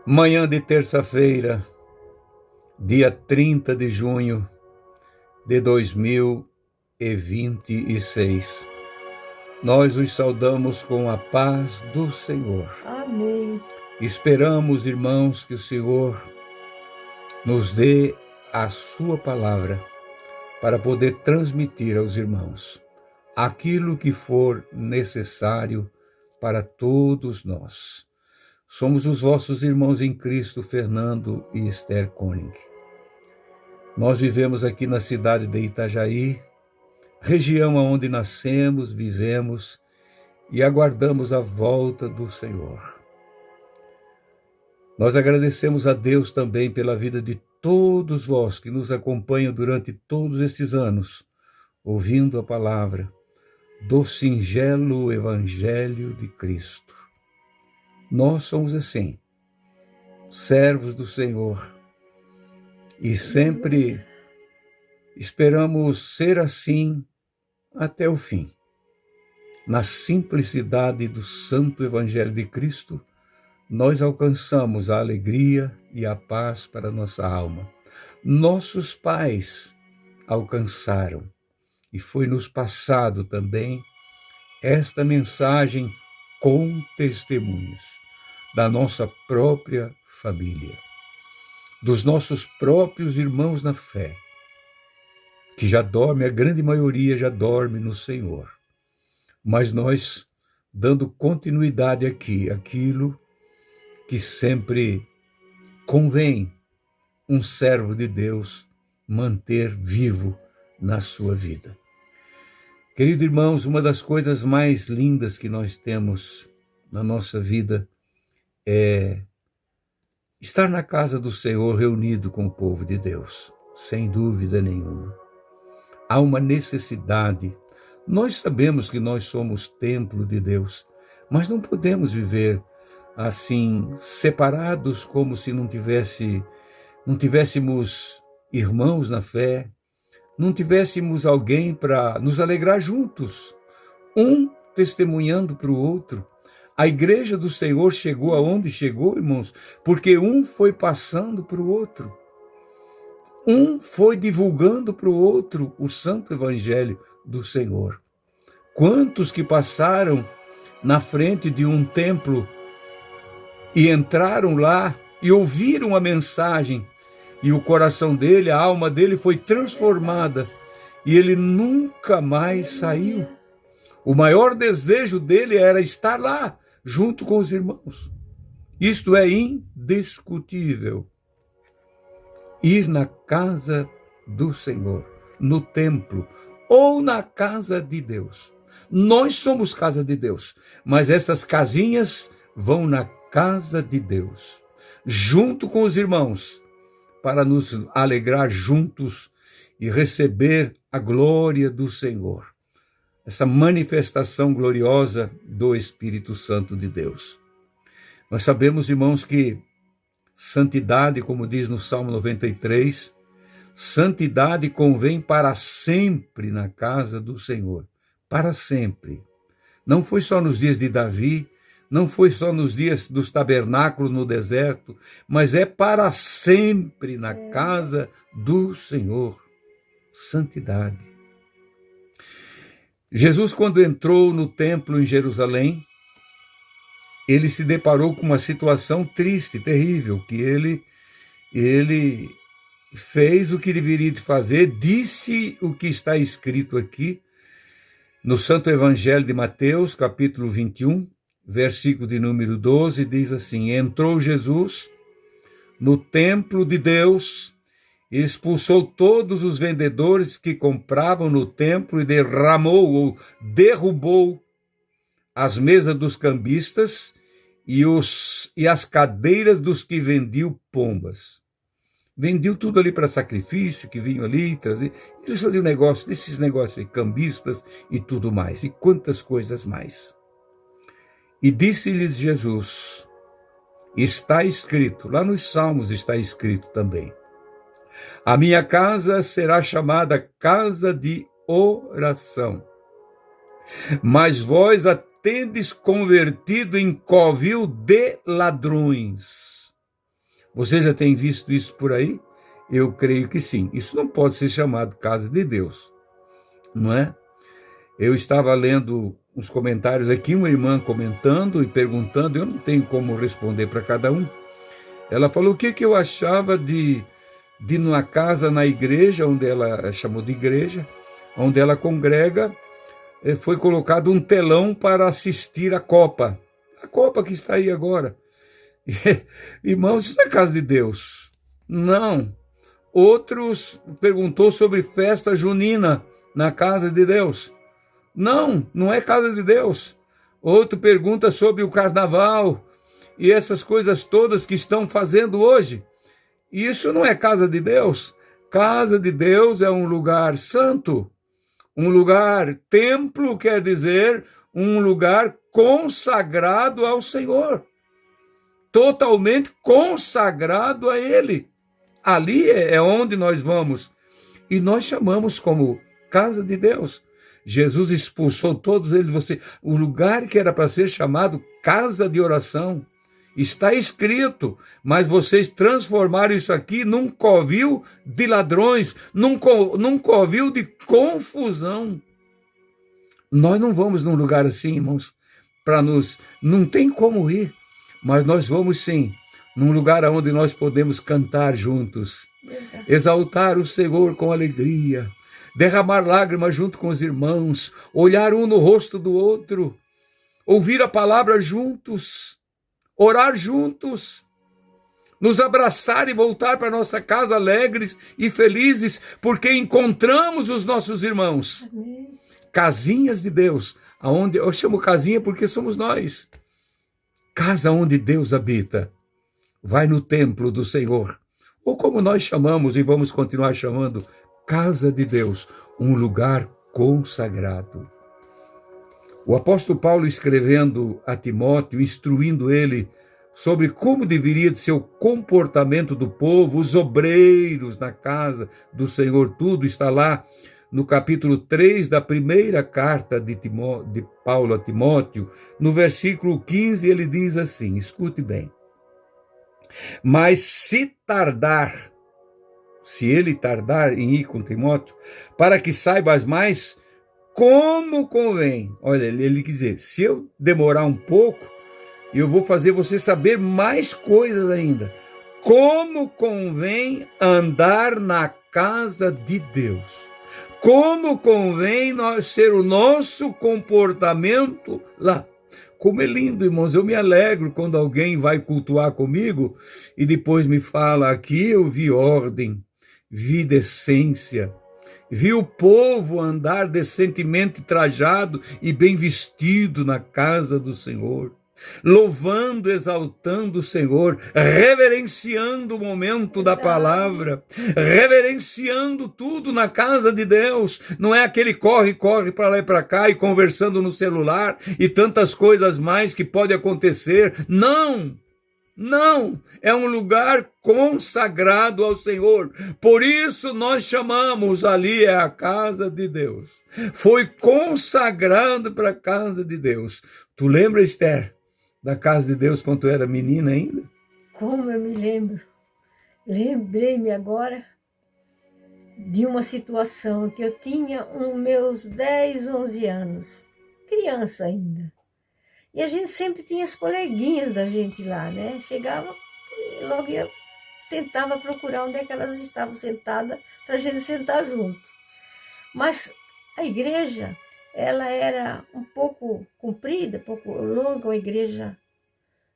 Manhã de terça-feira, dia 30 de junho de 2026. Nós os saudamos com a paz do Senhor. Amém. Esperamos, irmãos, que o Senhor nos dê a sua palavra para poder transmitir aos irmãos aquilo que for necessário para todos nós. Somos os vossos irmãos em Cristo, Fernando e Esther Koenig. Nós vivemos aqui na cidade de Itajaí, região onde nascemos, vivemos e aguardamos a volta do Senhor. Nós agradecemos a Deus também pela vida de todos vós que nos acompanham durante todos esses anos, ouvindo a palavra do singelo Evangelho de Cristo. Nós somos assim, servos do Senhor, e sempre esperamos ser assim até o fim. Na simplicidade do Santo Evangelho de Cristo, nós alcançamos a alegria e a paz para nossa alma. Nossos pais alcançaram, e foi-nos passado também esta mensagem com testemunhos da nossa própria família, dos nossos próprios irmãos na fé, que já dorme, a grande maioria já dorme no Senhor. Mas nós, dando continuidade aqui, aquilo que sempre convém um servo de Deus manter vivo na sua vida. Queridos irmãos, uma das coisas mais lindas que nós temos na nossa vida é estar na casa do Senhor reunido com o povo de Deus, sem dúvida nenhuma. Há uma necessidade. Nós sabemos que nós somos templo de Deus, mas não podemos viver assim, separados, como se não tivéssemos irmãos na fé, não tivéssemos alguém para nos alegrar juntos, um testemunhando para o outro. A igreja do Senhor chegou aonde chegou, irmãos, porque um foi passando para o outro. Um foi divulgando para o outro o santo evangelho do Senhor. Quantos que passaram na frente de um templo e entraram lá e ouviram a mensagem, e o coração dele, a alma dele foi transformada, e ele nunca mais saiu. O maior desejo dele era estar lá, junto com os irmãos. Isto é indiscutível. Ir na casa do Senhor, no templo, ou na casa de Deus. Nós somos casa de Deus, mas essas casinhas vão na casa de Deus, junto com os irmãos, para nos alegrar juntos e receber a glória do Senhor. Essa manifestação gloriosa do Espírito Santo de Deus. Nós sabemos, irmãos, que santidade, como diz no Salmo 93, santidade convém para sempre na casa do Senhor. Para sempre. Não foi só nos dias de Davi, não foi só nos dias dos tabernáculos no deserto, mas é para sempre na casa do Senhor. Santidade. Jesus, quando entrou no templo em Jerusalém, ele se deparou com uma situação triste, terrível, que ele fez o que deveria de fazer, disse o que está escrito aqui no Santo Evangelho de Mateus, capítulo 21, versículo de número 12, diz assim: entrou Jesus no templo de Deus, expulsou todos os vendedores que compravam no templo e derramou ou derrubou as mesas dos cambistas e as cadeiras dos que vendiam pombas. Vendiam tudo ali para sacrifício, que vinham ali trazer. Eles faziam negócio, desses negócios aí, cambistas e tudo mais, e quantas coisas mais. E disse-lhes Jesus, está escrito, lá nos Salmos está escrito também, a minha casa será chamada casa de oração, mas vós a tendes convertido em covil de ladrões. Você já tem visto isso por aí? Eu creio que sim. Isso não pode ser chamado casa de Deus, não é? Eu estava lendo uns comentários aqui, uma irmã comentando e perguntando, eu não tenho como responder para cada um. Ela falou o que eu achava de numa casa na igreja, onde ela chamou de igreja, onde ela congrega, foi colocado um telão para assistir a Copa que está aí agora. Irmãos, isso não é casa de Deus. Não. Outros perguntou sobre festa junina na casa de Deus. Não, não é casa de Deus. Outro pergunta sobre o carnaval e essas coisas todas que estão fazendo hoje. Isso não é casa de Deus. Casa de Deus é um lugar santo, um lugar, templo quer dizer um lugar consagrado ao Senhor, totalmente consagrado a Ele. Ali é onde nós vamos e nós chamamos como casa de Deus. Jesus expulsou todos eles. O lugar que era para ser chamado casa de oração está escrito, mas vocês transformaram isso aqui num covil de ladrões, num covil de confusão. Nós não vamos num lugar assim, irmãos, não tem como ir, mas nós vamos sim, num lugar onde nós podemos cantar juntos, exaltar o Senhor com alegria, derramar lágrimas junto com os irmãos, olhar um no rosto do outro, ouvir a palavra juntos, orar juntos, nos abraçar e voltar para nossa casa alegres e felizes, porque encontramos os nossos irmãos. Amém. Casinhas de Deus, aonde eu chamo casinha porque somos nós. Casa onde Deus habita. Vai no templo do Senhor, ou como nós chamamos e vamos continuar chamando, casa de Deus, um lugar consagrado. O apóstolo Paulo escrevendo a Timóteo, instruindo ele sobre como deveria de ser o comportamento do povo, os obreiros na casa do Senhor, tudo está lá no capítulo 3 da primeira carta de Paulo a Timóteo, no versículo 15, ele diz assim, escute bem, mas se ele tardar em ir com Timóteo, para que saibas mais como convém. Olha, ele quer dizer, se eu demorar um pouco, eu vou fazer você saber mais coisas ainda. Como convém andar na casa de Deus. Como convém nós ser o nosso comportamento lá. Como é lindo, irmãos, eu me alegro quando alguém vai cultuar comigo e depois me fala, aqui eu vi ordem, vi decência, vi o povo andar decentemente trajado e bem vestido na casa do Senhor, louvando, exaltando o Senhor, reverenciando o momento da palavra, reverenciando tudo na casa de Deus. Não é aquele corre para lá e para cá e conversando no celular e tantas coisas mais que pode acontecer. Não! Não, é um lugar consagrado ao Senhor. Por isso nós chamamos ali é a casa de Deus. Foi consagrado para a casa de Deus. Tu lembra, Esther, da casa de Deus quando tu era menina ainda? Como eu me lembro. Lembrei-me agora de uma situação que eu tinha meus 10, 11 anos. Criança ainda. E a gente sempre tinha as coleguinhas da gente lá, né? Chegava e logo tentava procurar onde é que elas estavam sentadas para a gente sentar junto. Mas a igreja, ela era um pouco comprida, um pouco longa, uma igreja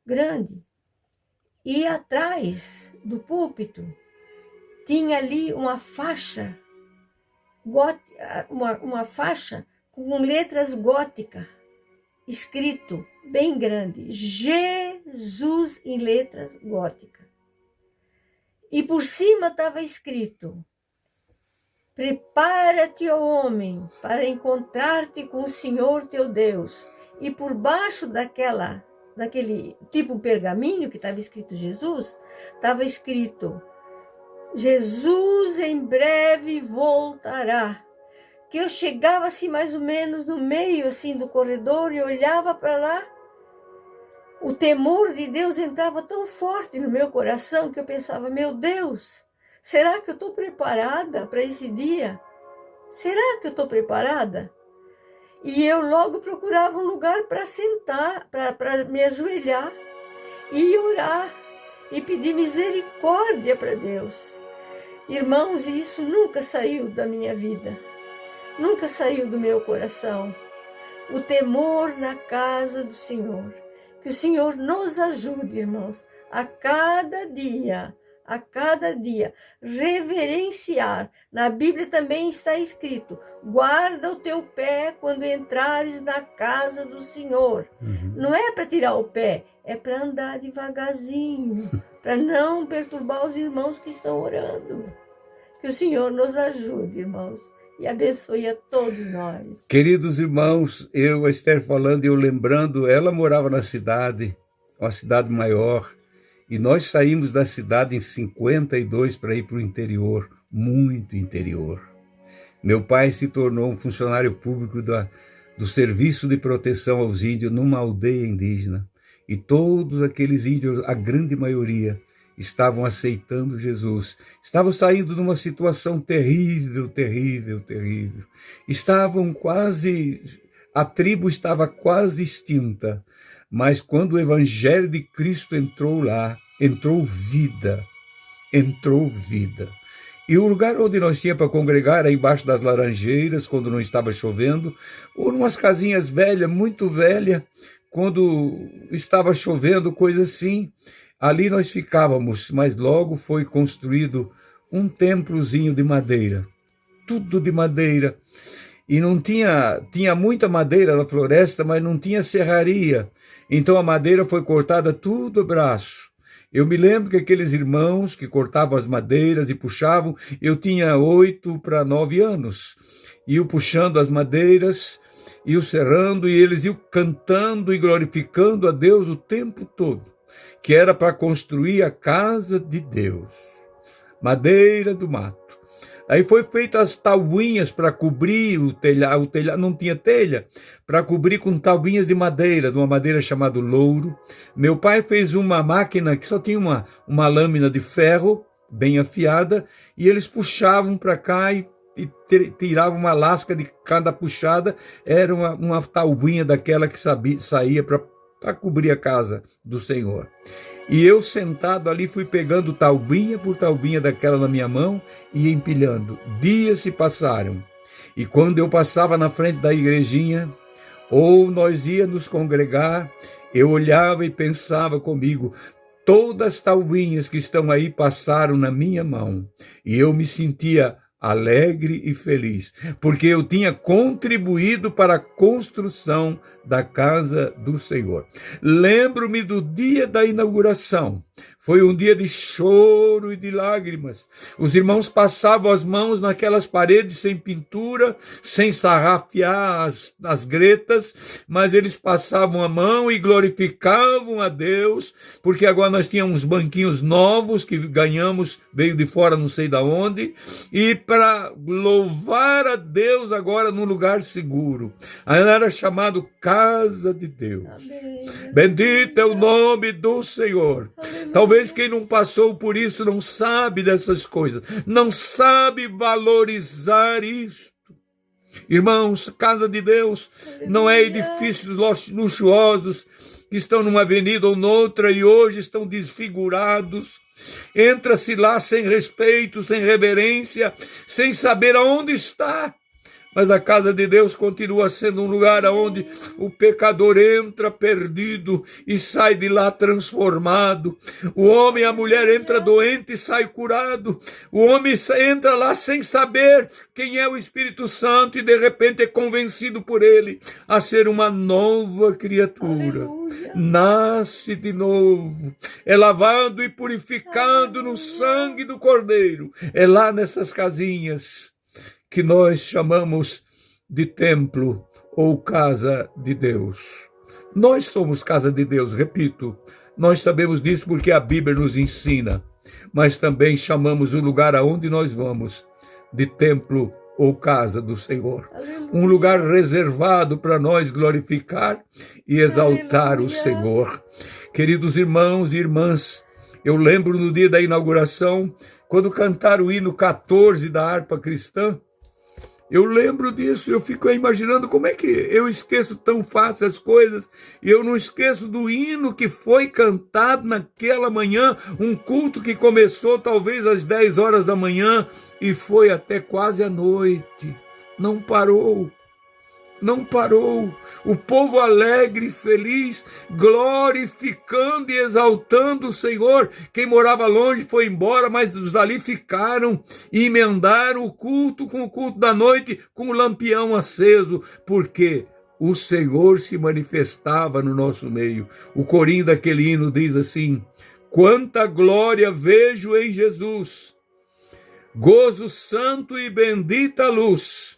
grande. E atrás do púlpito tinha ali uma faixa, uma faixa com letras góticas, escrito bem grande, Jesus em letras góticas. E por cima estava escrito, prepara-te, ó homem, para encontrar-te com o Senhor teu Deus. E por baixo daquele tipo pergaminho que estava escrito Jesus, estava escrito, Jesus em breve voltará. Que eu chegava assim mais ou menos no meio assim do corredor e olhava para lá, o temor de Deus entrava tão forte no meu coração que eu pensava, meu Deus, será que eu estou preparada para esse dia? Será que eu estou preparada? E eu logo procurava um lugar para sentar, para me ajoelhar e orar e pedir misericórdia para Deus. Irmãos, isso nunca saiu da minha vida, nunca saiu do meu coração. O temor na casa do Senhor. Que o Senhor nos ajude, irmãos, a cada dia, reverenciar. Na Bíblia também está escrito, guarda o teu pé quando entrares na casa do Senhor. Não é para tirar o pé, é para andar devagarzinho, para não perturbar os irmãos que estão orando. Que o Senhor nos ajude, irmãos, e abençoe a todos nós. Queridos irmãos, a Esther falando e eu lembrando, ela morava na cidade, uma cidade maior, e nós saímos da cidade em 52 para ir para o interior, muito interior. Meu pai se tornou um funcionário público do Serviço de Proteção aos Índios numa aldeia indígena. E todos aqueles índios, a grande maioria, estavam aceitando Jesus. Estavam saindo de uma situação terrível, terrível, terrível. A tribo estava quase extinta. Mas quando o Evangelho de Cristo entrou lá, entrou vida. E o lugar onde nós tínhamos para congregar era embaixo das laranjeiras, quando não estava chovendo, ou em umas casinhas velhas, muito velhas, quando estava chovendo, coisa assim. Ali nós ficávamos, mas logo foi construído um templozinho de madeira, tudo de madeira. E não tinha muita madeira na floresta, mas não tinha serraria. Então a madeira foi cortada tudo a braço. Eu me lembro que aqueles irmãos que cortavam as madeiras e puxavam, eu tinha 8 para 9 anos, iam puxando as madeiras, iam serrando, e eles iam cantando e glorificando a Deus o tempo todo, que era para construir a casa de Deus. Madeira do mato. Aí foi feita as tabuinhas para cobrir o telhado, não tinha telha, para cobrir com tabuinhas de uma madeira chamada louro. Meu pai fez uma máquina que só tinha uma lâmina de ferro bem afiada, e eles puxavam para cá e tiravam uma lasca de cada puxada, era uma tabuinha daquela que saía para cobrir a casa do Senhor. E eu sentado ali fui pegando taubinha por taubinha daquela na minha mão e empilhando. Dias se passaram. E quando eu passava na frente da igrejinha, ou nós íamos nos congregar, eu olhava e pensava comigo, todas as taubinhas que estão aí passaram na minha mão. E eu me sentia alegre e feliz, porque eu tinha contribuído para a construção da casa do Senhor. Lembro-me do dia da inauguração. Foi um dia de choro e de lágrimas. Os irmãos passavam as mãos naquelas paredes sem pintura, sem sarrafiar as gretas, mas eles passavam a mão e glorificavam a Deus, porque agora nós tínhamos banquinhos novos que ganhamos, veio de fora não sei de onde, e para louvar a Deus agora num lugar seguro. Aí era chamado Casa de Deus. Amém. Bendito é o nome do Senhor. Aleluia. Talvez quem não passou por isso não sabe dessas coisas, não sabe valorizar isto. Irmãos, casa de Deus não é edifícios luxuosos que estão numa avenida ou noutra e hoje estão desfigurados. Entra-se lá sem respeito, sem reverência, sem saber aonde está. Mas a casa de Deus continua sendo um lugar onde o pecador entra perdido e sai de lá transformado. O homem e a mulher entra doente e sai curado. O homem entra lá sem saber quem é o Espírito Santo e de repente é convencido por ele a ser uma nova criatura. Aleluia. Nasce de novo. É lavado e purificado no sangue do Cordeiro. É lá nessas casinhas que nós chamamos de templo ou casa de Deus. Nós somos casa de Deus, repito, nós sabemos disso porque a Bíblia nos ensina, mas também chamamos o lugar aonde nós vamos de templo ou casa do Senhor. Aleluia. Um lugar reservado para nós glorificar e exaltar Aleluia. o Senhor. Queridos irmãos e irmãs, eu lembro no dia da inauguração, quando cantaram o hino 14 da harpa cristã, eu lembro disso, eu fico imaginando como é que eu esqueço tão fácil as coisas, e eu não esqueço do hino que foi cantado naquela manhã, um culto que começou talvez às 10 horas da manhã e foi até quase à noite. Não parou. Não parou, o povo alegre e feliz, glorificando e exaltando o Senhor. Quem morava longe foi embora, mas os dali ficaram e emendaram o culto com o culto da noite, com o lampião aceso, porque o Senhor se manifestava no nosso meio. O corinho daquele hino diz assim: quanta glória vejo em Jesus, gozo santo e bendita luz,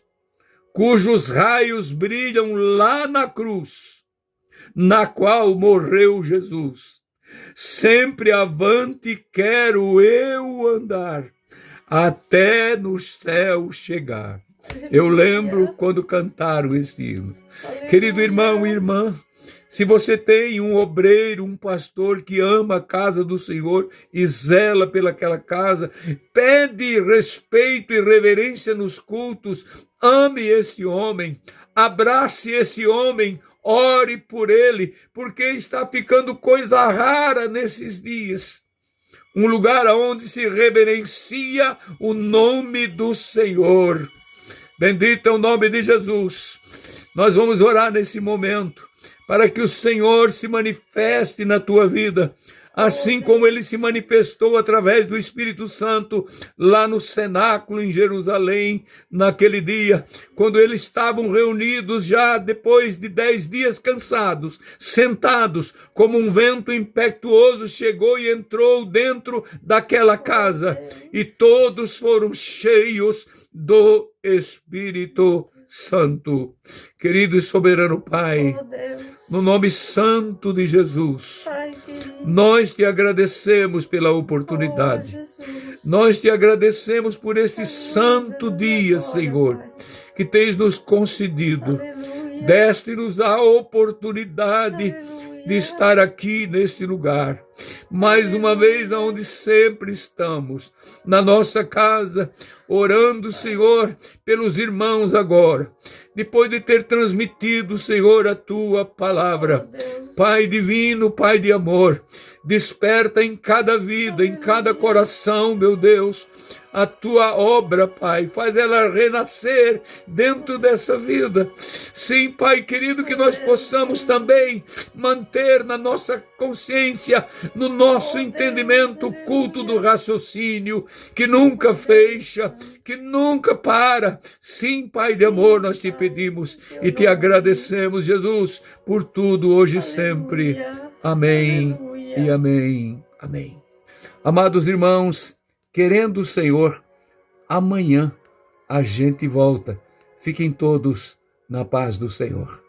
cujos raios brilham lá na cruz, na qual morreu Jesus. Sempre avante quero eu andar, até no céu chegar. Eu lembro quando cantaram esse hino. Querido irmão e irmã, se você tem um obreiro, um pastor que ama a casa do Senhor e zela pelaquela casa, pede respeito e reverência nos cultos, ame esse homem, abrace esse homem, ore por ele, porque está ficando coisa rara nesses dias. Um lugar onde se reverencia o nome do Senhor. Bendito é o nome de Jesus. Nós vamos orar nesse momento, para que o Senhor se manifeste na tua vida, assim como ele se manifestou através do Espírito Santo lá no cenáculo em Jerusalém, naquele dia, quando eles estavam reunidos já depois de 10 dias cansados, sentados, como um vento impetuoso chegou e entrou dentro daquela casa, e todos foram cheios do Espírito Santo. Querido e soberano Pai, no nome santo de Jesus, nós te agradecemos pela oportunidade. Nós te agradecemos por este santo dia, Senhor, que tens nos concedido. Deste-nos a oportunidade de estar aqui neste lugar. Mais uma vez, aonde sempre estamos, na nossa casa, orando, Senhor, pelos irmãos agora, depois de ter transmitido, Senhor, a tua palavra. Pai divino, Pai de amor, desperta em cada vida, em cada coração, meu Deus, a tua obra, Pai, faz ela renascer dentro dessa vida. Sim, Pai querido, que nós possamos também manter na nossa consciência, no nosso entendimento, o culto do raciocínio, que nunca fecha, que nunca para. Sim, Pai de amor, nós te pedimos e te agradecemos, Jesus, por tudo, hoje e sempre. Amém e amém. Amém. Amados irmãos, querendo o Senhor, amanhã a gente volta. Fiquem todos na paz do Senhor.